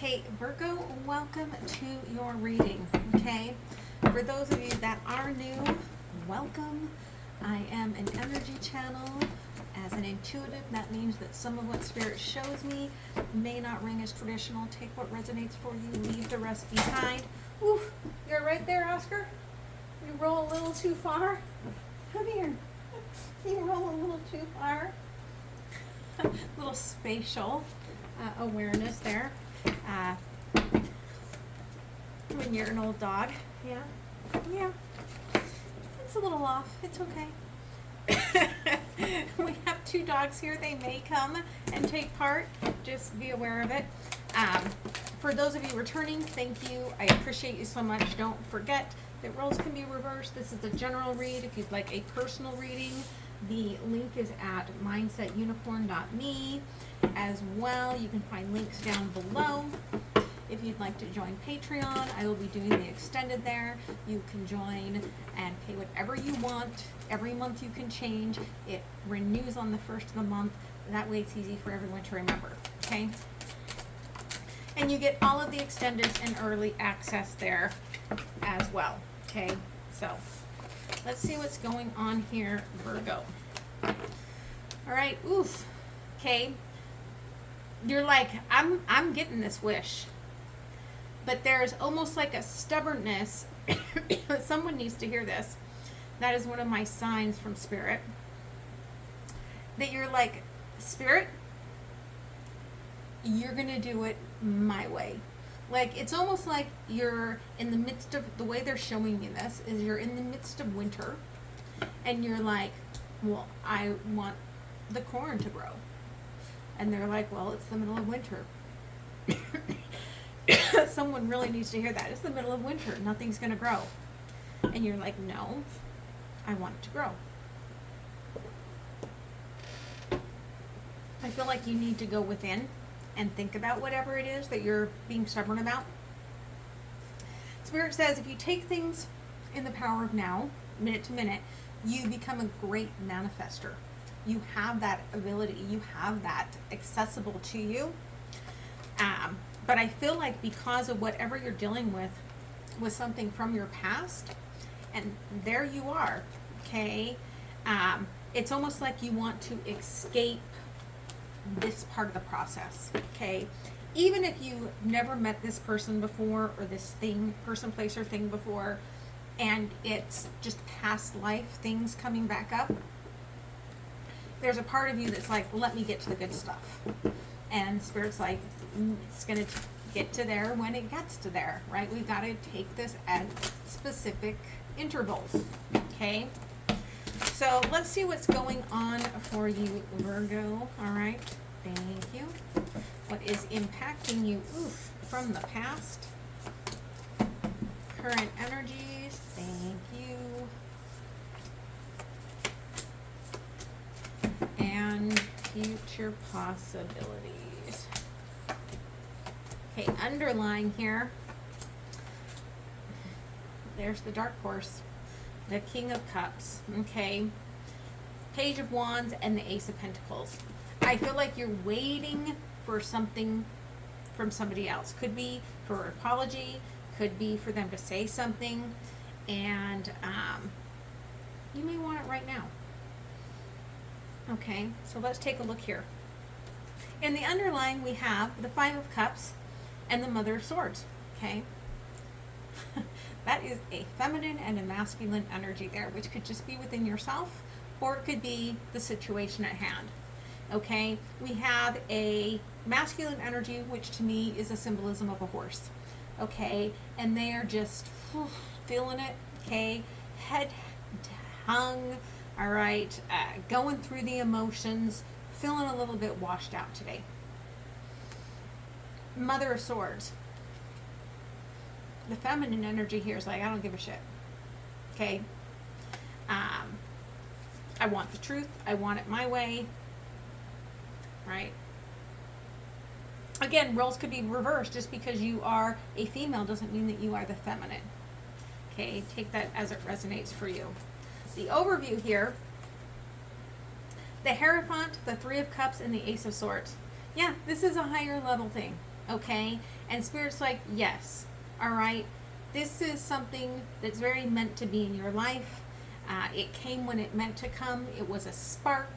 Hey, Virgo, welcome to your reading, okay? For those of you that are new, welcome. I am an energy channel. As an intuitive, that means that some of what Spirit shows me may not ring as traditional. Take what resonates for you, leave the rest behind. Oof, you're right there, Oscar. You roll a little too far. Come here. You roll a little too far. Little spatial awareness there. When you're an old dog. Yeah. It's a little off. It's okay. We have two dogs here. They may come and take part. Just be aware of it. For those of you returning, thank you. I appreciate you so much. Don't forget that roles can be reversed. This is a general read. If you'd like a personal reading, the link is at MindsetUnicorn.me. As well, you can find links down below. If you'd like to join Patreon, I will be doing the extended there. You can join and pay whatever you want. Every month you can change. It renews on the first of the month. That way it's easy for everyone to remember, okay? And you get all of the extended and early access there as well, okay? So let's see what's going on here, Virgo. All right, oof, okay. You're like, I'm getting this wish. But there's almost like a stubbornness. Someone needs to hear this. That is one of my signs from Spirit. That you're like, Spirit, you're going to do it my way. Like, it's almost like you're in the midst of, the way they're showing me this, is you're in the midst of winter. And you're like, well, I want the corn to grow. And they're like, well, it's the middle of winter. Someone really needs to hear that. It's the middle of winter. Nothing's going to grow. And you're like, no, I want it to grow. I feel like you need to go within and think about whatever it is that you're being stubborn about. Spirit says if you take things in the power of now, minute to minute, you become a great manifester. You have that ability. You have that accessible to you. But I feel like because of whatever you're dealing with something from your past, and there you are, okay? It's almost like you want to escape this part of the process, okay? Even if you never met this person before, or this thing, person, place, or thing before, and it's just past life things coming back up, there's a part of you that's like, let me get to the good stuff. And Spirit's like, it's going to get to there when it gets to there, right? We've got to take this at specific intervals, okay? So let's see what's going on for you, Virgo, all right? Thank you. What is impacting you from the past? Current energies, thank you. And future possibilities. Okay, underlying here, there's the dark horse, the King of Cups, okay, Page of Wands, and the Ace of Pentacles. I feel like you're waiting for something from somebody else. Could be for an apology, could be for them to say something, and you may want it right now. Okay, so let's take a look here. In the underlying, we have the Five of Cups and the Mother of Swords, okay? That is a feminine and a masculine energy there, which could just be within yourself, or it could be the situation at hand, okay? We have a masculine energy, which to me is a symbolism of a horse, okay? And they are just feeling it, okay? Head hung, all right, going through the emotions, feeling a little bit washed out today. Mother of Swords. The feminine energy here is like, I don't give a shit. Okay? I want the truth. I want it my way. Right? Again, roles could be reversed. Just because you are a female doesn't mean that you are the feminine. Okay? Take that as it resonates for you. The overview here, the Hierophant, the Three of Cups, and the Ace of Swords. Yeah, this is a higher level thing, okay? And Spirit's like, yes, all right, this is something that's very meant to be in your life. It came when it meant to come. It was a spark,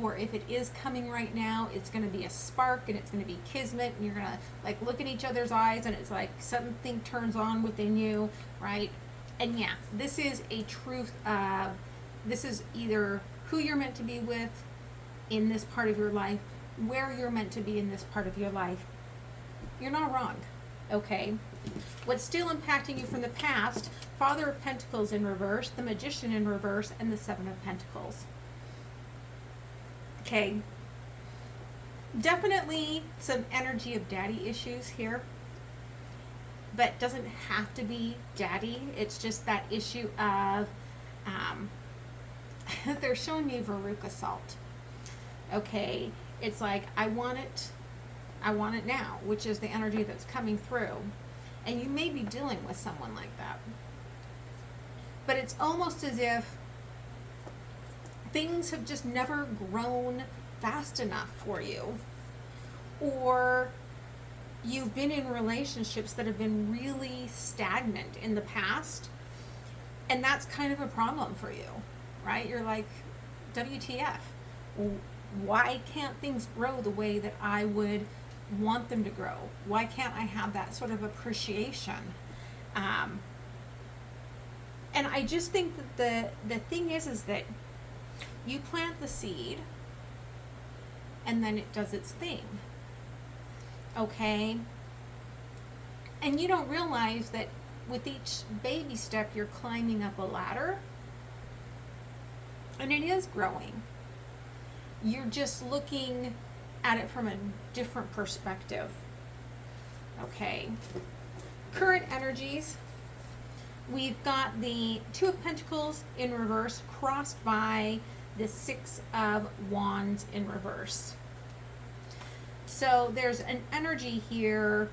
or if it is coming right now, it's going to be a spark, and it's going to be kismet, and you're going to like look at each other's eyes, and it's like something turns on within you, right? And yeah, this is a truth of, this is either who you're meant to be with in this part of your life, where you're meant to be in this part of your life. You're not wrong, okay? What's still impacting you from the past, Father of Pentacles in reverse, the Magician in reverse, and the Seven of Pentacles. Okay. Definitely some energy of daddy issues here, but doesn't have to be daddy. It's just that issue of, they're showing me Veruca salt. Okay. It's like, I want it now, which is the energy that's coming through. And you may be dealing with someone like that. But it's almost as if things have just never grown fast enough for you. Or you've been in relationships that have been really stagnant in the past. And that's kind of a problem for you, right? You're like, WTF? Why can't things grow the way that I would want them to grow? Why can't I have that sort of appreciation? And I just think that the thing is that you plant the seed and then it does its thing. Okay? And you don't realize that with each baby step you're climbing up a ladder, and it is growing. You're just looking at it from a different perspective. Okay. Current energies. We've got the Two of Pentacles in reverse crossed by the Six of Wands in reverse. So there's an energy here.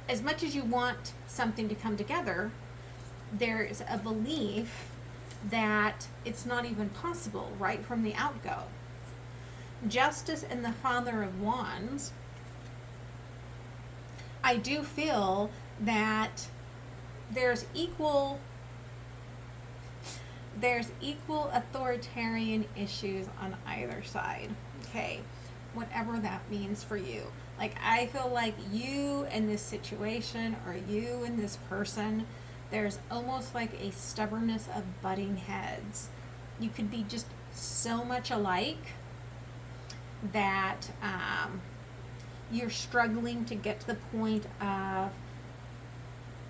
As much as you want something to come together, there's a belief that it's not even possible right from the outgo. Justice and the Father of Wands, I do feel that there's equal authoritarian issues on either side. Okay, whatever that means for you. Like, I feel like you in this situation, or you and this person, there's almost like a stubbornness of butting heads. You could be just so much alike that you're struggling to get to the point of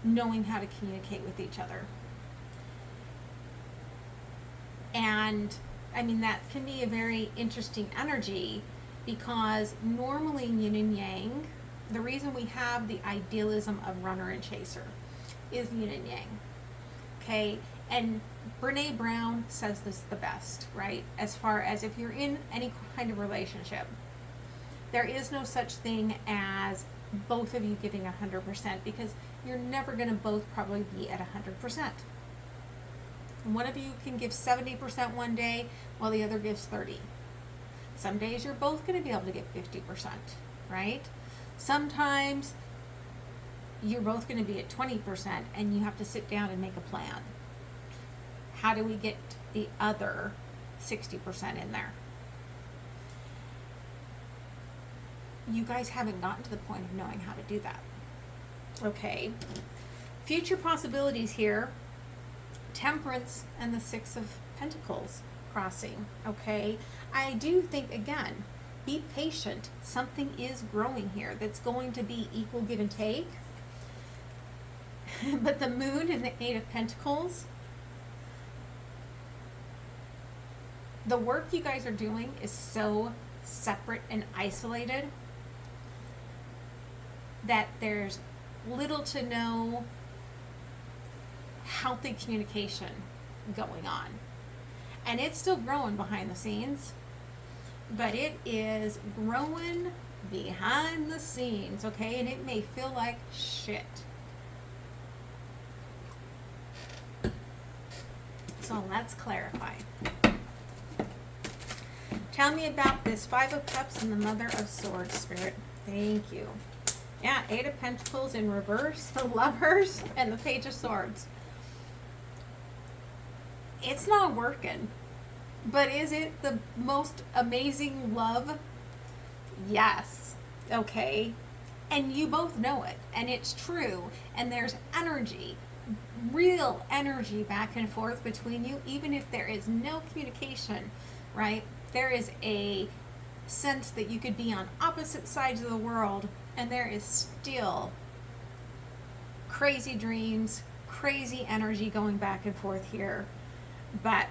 knowing how to communicate with each other. And I mean, that can be a very interesting energy, because normally in yin and yang, the reason we have the idealism of runner and chaser is yin and yang. Okay, and Brene Brown says this the best, right? As far as if you're in any kind of relationship, there is no such thing as both of you giving 100%, because you're never going to both probably be at 100%. One of you can give 70% one day while the other gives 30%. Some days you're both going to be able to give 50%, right? Sometimes you're both going to be at 20% and you have to sit down and make a plan. How do we get the other 60% in there? You guys haven't gotten to the point of knowing how to do that. Okay. Future possibilities here. Temperance and the Six of Pentacles crossing. Okay. I do think, again, be patient. Something is growing here that's going to be equal give and take. But the Moon and the Eight of Pentacles, the work you guys are doing is so separate and isolated that there's little to no healthy communication going on. And it's still growing behind the scenes, but it is growing behind the scenes, okay? And it may feel like shit. So let's clarify. Tell me about this Five of Cups and the Mother of Swords, Spirit. Thank you. Yeah, Eight of Pentacles in reverse, the Lovers, and the Page of Swords. It's not working. But is it the most amazing love? Yes. Okay. And you both know it. And it's true. And there's energy, real energy back and forth between you, even if there is no communication, right? There is a sense that you could be on opposite sides of the world, and there is still crazy dreams, crazy energy going back and forth here. But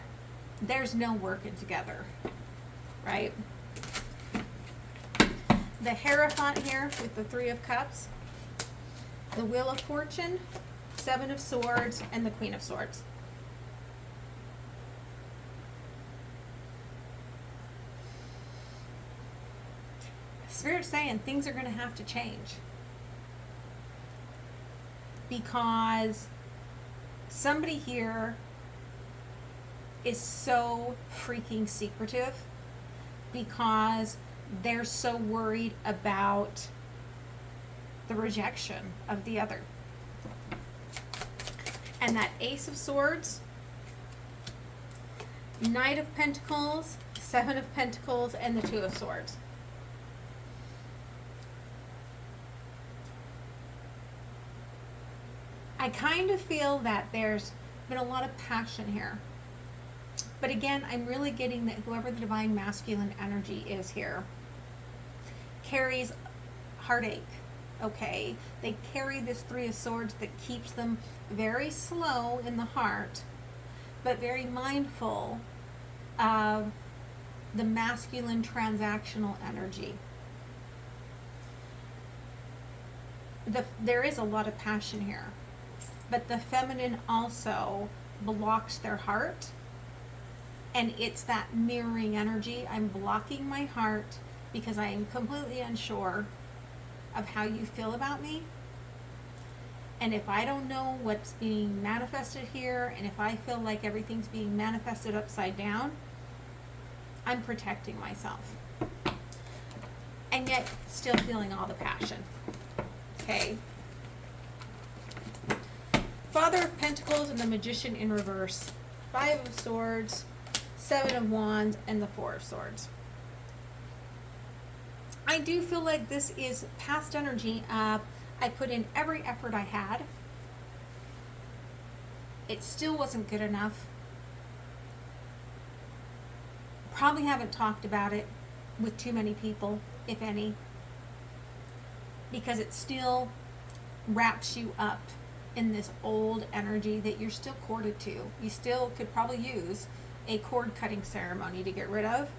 there's no working together, right? The Hierophant here with the Three of Cups, the Wheel of Fortune, Seven of Swords, and the Queen of Swords. Spirit's saying things are going to have to change, because somebody here is so freaking secretive, because they're so worried about the rejection of the other. And that Ace of Swords, Knight of Pentacles, Seven of Pentacles, and the Two of Swords. I kind of feel that there's been a lot of passion here. But again, I'm really getting that whoever the divine masculine energy is here carries heartache, okay? They carry this Three of Swords that keeps them very slow in the heart, but very mindful of the masculine transactional energy. There is a lot of passion here, but the feminine also blocks their heart. And it's that mirroring energy. I'm blocking my heart because I am completely unsure of how you feel about me. And if I don't know what's being manifested here, and if I feel like everything's being manifested upside down, I'm protecting myself. And yet, still feeling all the passion. Okay. Father of Pentacles and the Magician in reverse. Five of Swords, Seven of Wands, and the Four of Swords. I do feel like this is past energy of I put in every effort I had. It still wasn't good enough. Probably haven't talked about it with too many people, if any, because it still wraps you up in this old energy that you're still corded to. You still could probably use a cord cutting ceremony to get rid of,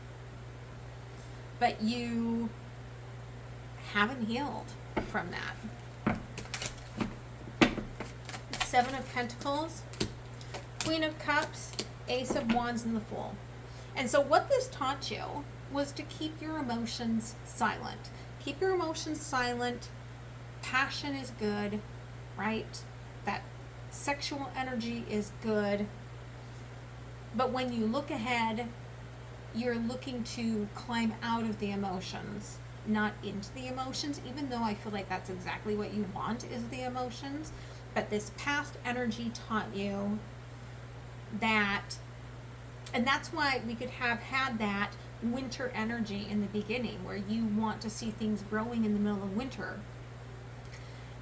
but you haven't healed from that. Seven of Pentacles, Queen of Cups, Ace of Wands, and the Fool. And so what this taught you was to keep your emotions silent. Keep your emotions silent. Passion is good, right? That sexual energy is good. But when you look ahead, you're looking to climb out of the emotions, not into the emotions, even though I feel like that's exactly what you want, is the emotions. But this past energy taught you that, and that's why we could have had that winter energy in the beginning, where you want to see things growing in the middle of winter,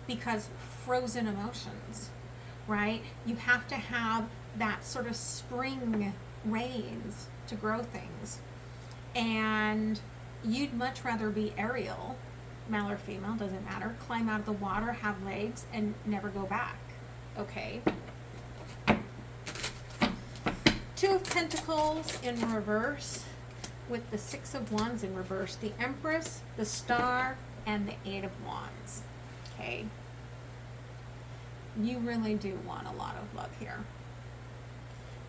because frozen emotions, right? You have to have that sort of spring rains to grow things. And you'd much rather be aerial, male or female, doesn't matter, climb out of the water, have legs, and never go back, okay? Two of Pentacles in reverse with the Six of Wands in reverse, the Empress, the Star, and the Eight of Wands, okay? You really do want a lot of love here.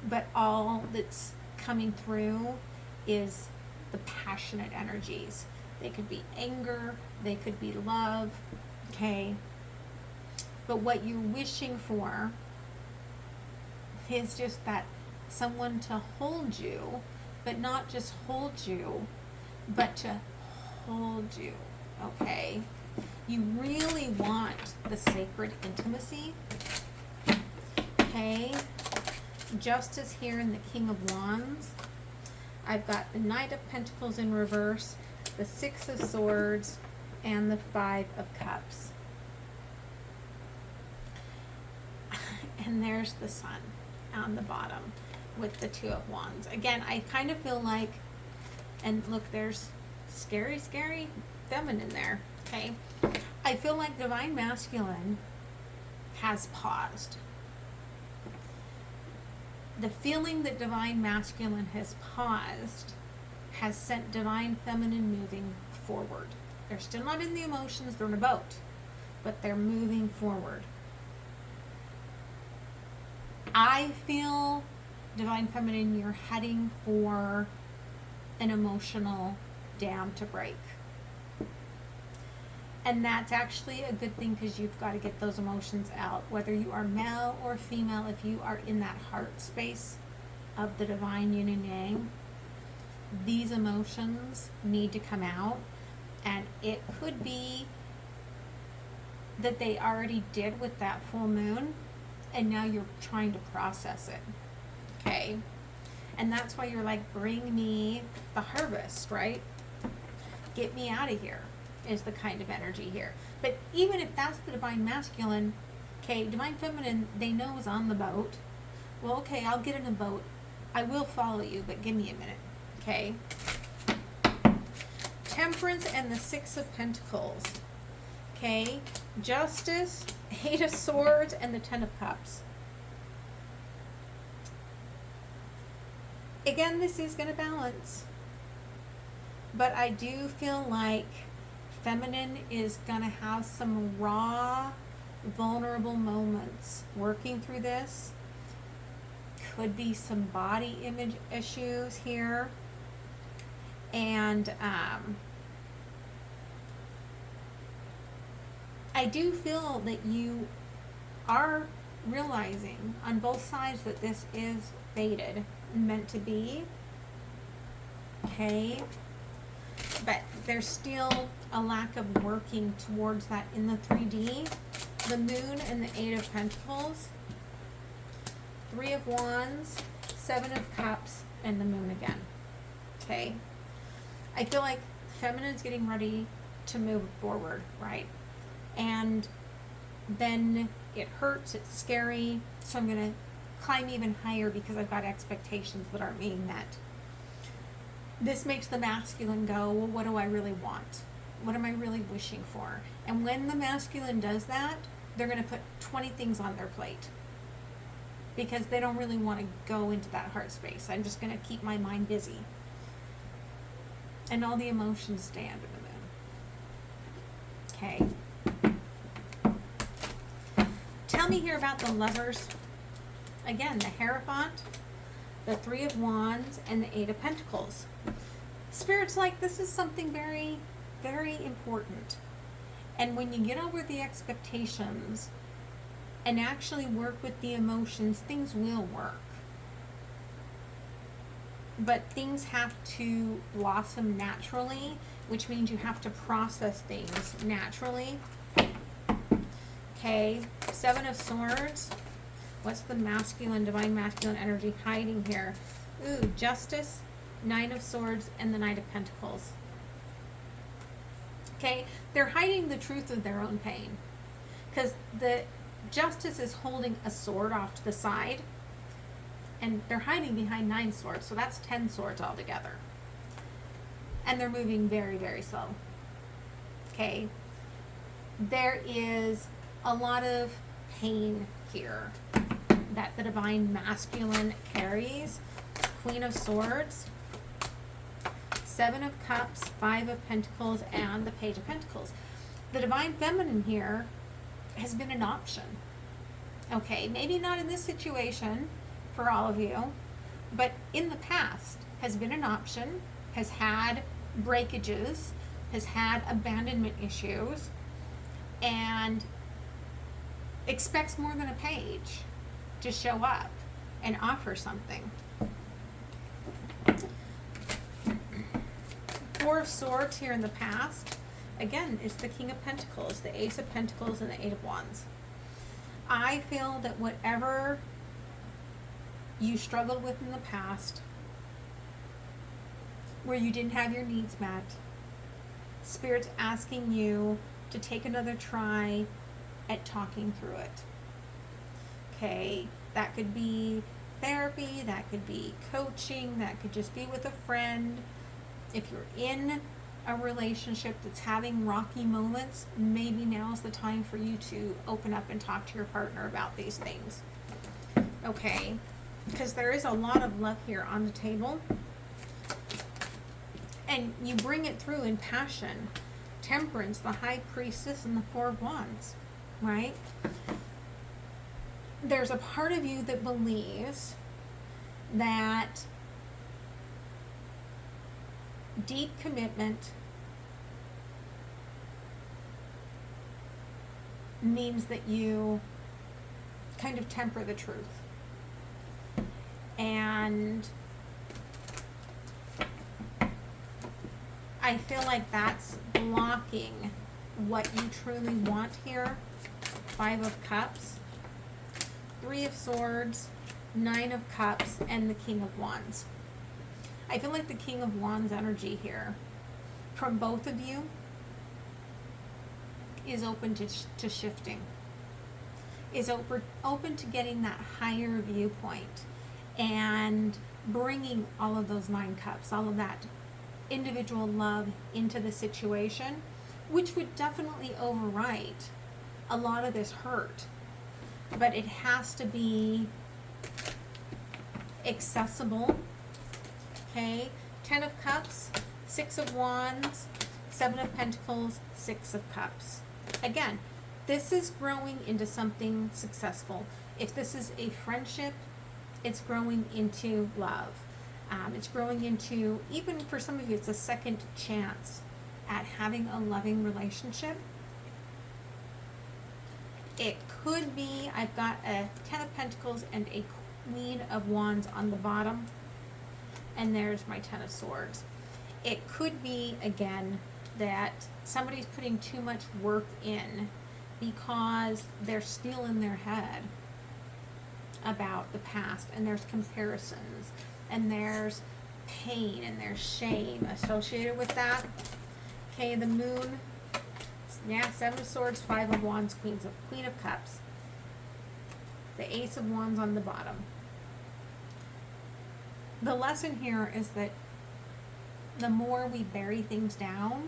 But all that's coming through is the passionate energies. They could be anger, they could be love, okay? But what you're wishing for is just that someone to hold you, but not just hold you, but to hold you, okay? You really want the sacred intimacy. Okay. Justice here and the King of Wands. I've got the Knight of Pentacles in reverse, the Six of Swords, and the Five of Cups. And there's the Sun on the bottom with the Two of Wands. Again, I kind of feel like, and look, there's scary, scary feminine there, okay? I feel like Divine Masculine has paused. The feeling that Divine Masculine has paused has sent Divine Feminine moving forward. They're still not in the emotions, they're in a boat, but they're moving forward. I feel, Divine Feminine, you're heading for an emotional dam to break. And that's actually a good thing, because you've got to get those emotions out, whether you are male or female. If you are in that heart space of the divine yin and yang, these emotions need to come out. And it could be that they already did with that full moon, and now you're trying to process it. Okay? And that's why you're like, bring me the harvest, right? Get me out of here, is the kind of energy here. But even if that's the Divine Masculine, okay, Divine Feminine, they know is on the boat. Well, okay, I'll get in a boat. I will follow you, but give me a minute, okay? Temperance and the Six of Pentacles, okay? Justice, Eight of Swords, and the Ten of Cups. Again, this is going to balance. But I do feel like Feminine is going to have some raw, vulnerable moments working through this. Could be some body image issues here. And I do feel that you are realizing on both sides that this is fated, meant to be. Okay. But there's still a lack of working towards that in the 3D. The Moon and the Eight of Pentacles. Three of Wands, Seven of Cups, and the Moon again. Okay? I feel like Feminine's getting ready to move forward, right? And then it hurts, it's scary, so I'm going to climb even higher because I've got expectations that aren't being met. This makes the masculine go, well, what do I really want? What am I really wishing for? And when the masculine does that, they're going to put 20 things on their plate because they don't really want to go into that heart space. I'm just going to keep my mind busy. And all the emotions stay under the moon. Okay. Tell me here about the Lovers. Again, the Hierophant, the Three of Wands, and the Eight of Pentacles. Spirit's like, this is something very, very important. And when you get over the expectations and actually work with the emotions, things will work. But things have to blossom naturally, which means you have to process things naturally. Okay, Seven of Swords. What's the masculine, divine masculine energy hiding here? Ooh, Justice, Nine of Swords, and the Knight of Pentacles. Okay, they're hiding the truth of their own pain. Because the Justice is holding a sword off to the side. And they're hiding behind 9 swords, so that's 10 swords altogether. And they're moving very, very slow. Okay? There is a lot of pain here that the divine masculine carries. Queen of Swords, Seven of Cups, Five of Pentacles, and the Page of Pentacles. The divine feminine here has been an option. Okay, maybe not in this situation for all of you, but in the past has been an option, has had breakages, has had abandonment issues, and expects more than a page to show up and offer something. Four of Swords here in the past. again, it's the King of Pentacles, the Ace of Pentacles, and the Eight of Wands. I feel that whatever you struggled with in the past, where you didn't have your needs met, Spirit's asking you to take another try at talking through it. Okay, that could be therapy, that could be coaching, that could just be with a friend. If you're in a relationship that's having rocky moments, maybe now's the time for you to open up and talk to your partner about these things. Okay, because there is a lot of love here on the table. And you bring it through in passion. Temperance, the High Priestess, and the Four of Wands, right? There's a part of you that believes that deep commitment means that you kind of temper the truth. And I feel like that's blocking what you truly want here. Five of Cups, Three of Swords, Nine of Cups, and the King of Wands. I feel like the King of Wands energy here from both of you is open to shifting, is open to getting that higher viewpoint and bringing all of those 9 cups, all of that individual love into the situation, which would definitely overwrite a lot of this hurt. But it has to be accessible. Okay, 10 of Cups, 6 of Wands, 7 of Pentacles, 6 of Cups. Again, this is growing into something successful. If this is a friendship, it's growing into love. It's growing into, even for some of you, it's a second chance at having a loving relationship. It could be, I've got a 10 of Pentacles and a Queen of Wands on the bottom. And there's my 10 of Swords. It could be, again, that somebody's putting too much work in because they're still in their head about the past, and there's comparisons, and there's pain, and there's shame associated with that. Okay, the Moon, yeah, 7 of Swords, 5 of Wands, Queen of Cups, the Ace of Wands on the bottom. The lesson here is that the more we bury things down,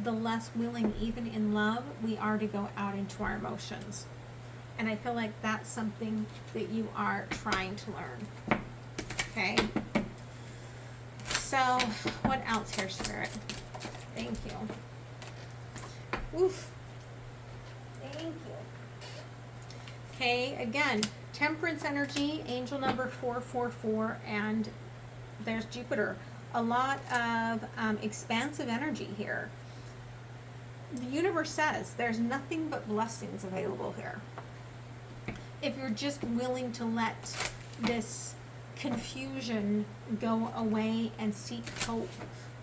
the less willing, even in love, we are to go out into our emotions. And I feel like that's something that you are trying to learn. Okay? So, what else here, Spirit? Thank you. Oof. Thank you. Okay, again, Temperance energy, angel number 444, and there's Jupiter. A lot of expansive energy here. The universe says there's nothing but blessings available here. If you're just willing to let this confusion go away and seek hope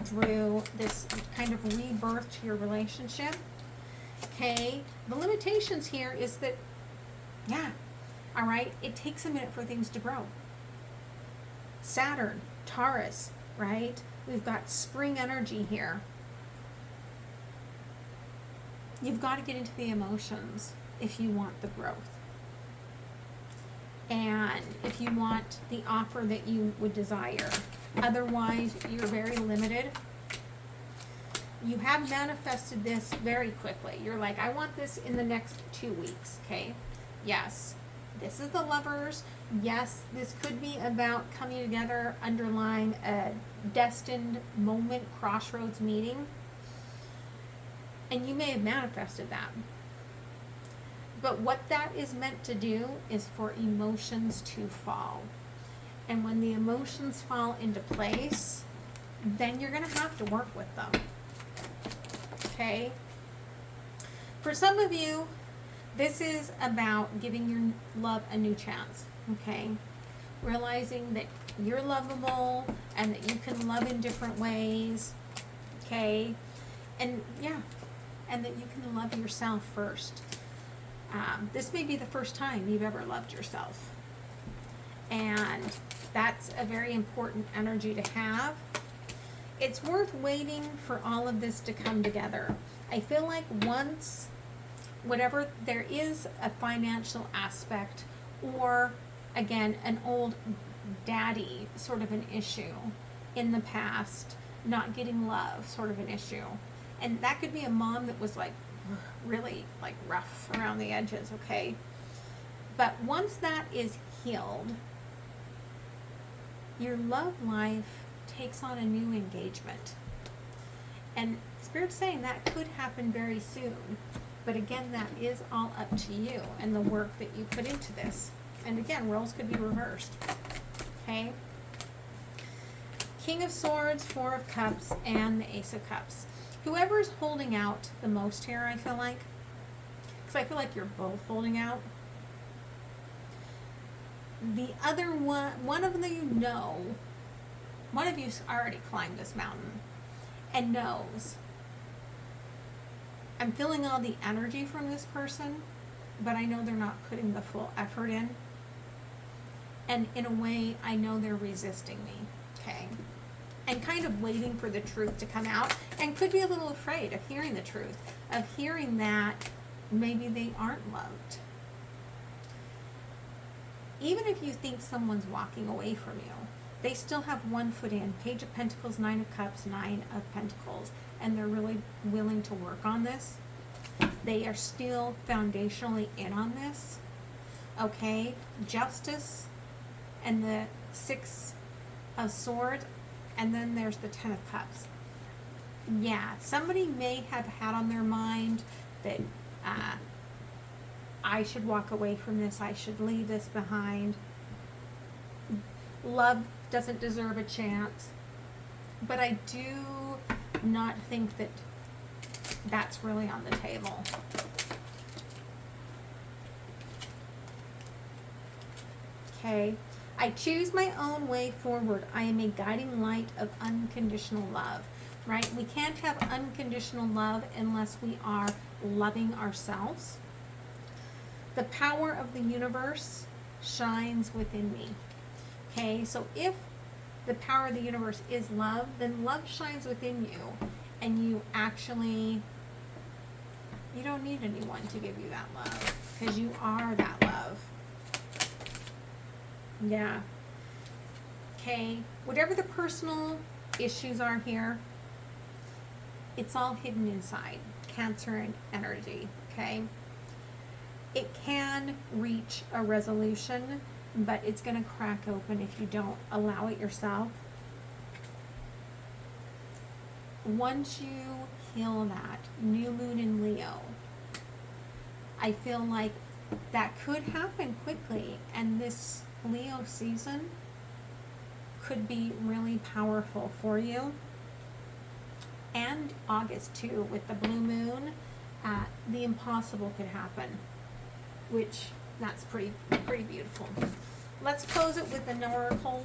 through this kind of rebirth to your relationship. Okay, the limitations here is that, yeah, all right, it takes a minute for things to grow. Saturn, Taurus, right? We've got spring energy here. You've got to get into the emotions if you want the growth. And if you want the offer that you would desire. Otherwise, you're very limited. You have manifested this very quickly. You're like, I want this in the next 2 weeks, okay? Yes. This is the Lovers. Yes, this could be about coming together, underlying a destined moment, crossroads meeting. And you may have manifested that. But what that is meant to do is for emotions to fall. And when the emotions fall into place, then you're going to have to work with them. Okay? For some of you, this is about giving your love a new chance, okay? Realizing that you're lovable and that you can love in different ways, okay? And yeah, and that you can love yourself first. This may be the first time you've ever loved yourself. And that's a very important energy to have. It's worth waiting for all of this to come together. I feel like once, whatever, there is a financial aspect, or again, an old daddy sort of an issue in the past, not getting love sort of an issue. And that could be a mom that was like really like rough around the edges, okay? But once that is healed, your love life takes on a new engagement. And Spirit's saying that could happen very soon. But again, that is all up to you and the work that you put into this. And again, roles could be reversed. Okay? King of Swords, Four of Cups, and the Ace of Cups. Whoever's holding out the most here, I feel like. Because I feel like you're both holding out. The other one of them you know, one of you's already climbed this mountain and knows, I'm feeling all the energy from this person, but I know they're not putting the full effort in. And in a way, I know they're resisting me, okay? And kind of waiting for the truth to come out, and could be a little afraid of hearing the truth, of hearing that maybe they aren't loved. Even if you think someone's walking away from you, they still have one foot in. Page of Pentacles, Nine of Cups, Nine of Pentacles, and they're really willing to work on this. They are still foundationally in on this, okay? Justice and the Six of Swords, and then there's the Ten of Cups. Yeah, somebody may have had on their mind that I should walk away from this, I should leave this behind. Love doesn't deserve a chance. But I do not think that that's really on the table. Okay. I choose my own way forward. I am a guiding light of unconditional love. Right? We can't have unconditional love unless we are loving ourselves. The power of the universe shines within me. Okay, so if the power of the universe is love, then love shines within you, and you don't need anyone to give you that love, because you are that love. Yeah. Okay, whatever the personal issues are here, it's all hidden inside. Cancer and energy, okay? It can reach a resolution, but it's going to crack open if you don't allow it yourself. Once you heal that, new moon in Leo, I feel like that could happen quickly, and this Leo season could be really powerful for you. And August too, with the blue moon, the impossible could happen, which that's pretty beautiful. Let's close it with an oracle,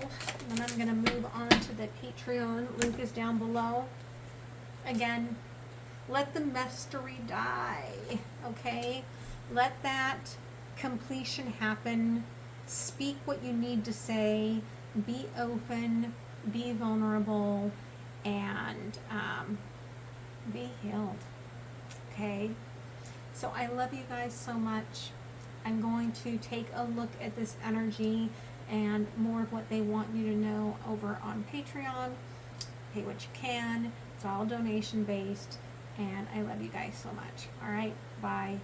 and then I'm going to move on to the Patreon. Link is down below. Again, let the mystery die, okay? Let that completion happen. Speak what you need to say. Be open. Be vulnerable. And be healed, okay? So I love you guys so much. I'm going to take a look at this energy and more of what they want you to know over on Patreon. Pay what you can. It's all donation based. And I love you guys so much. All right, bye.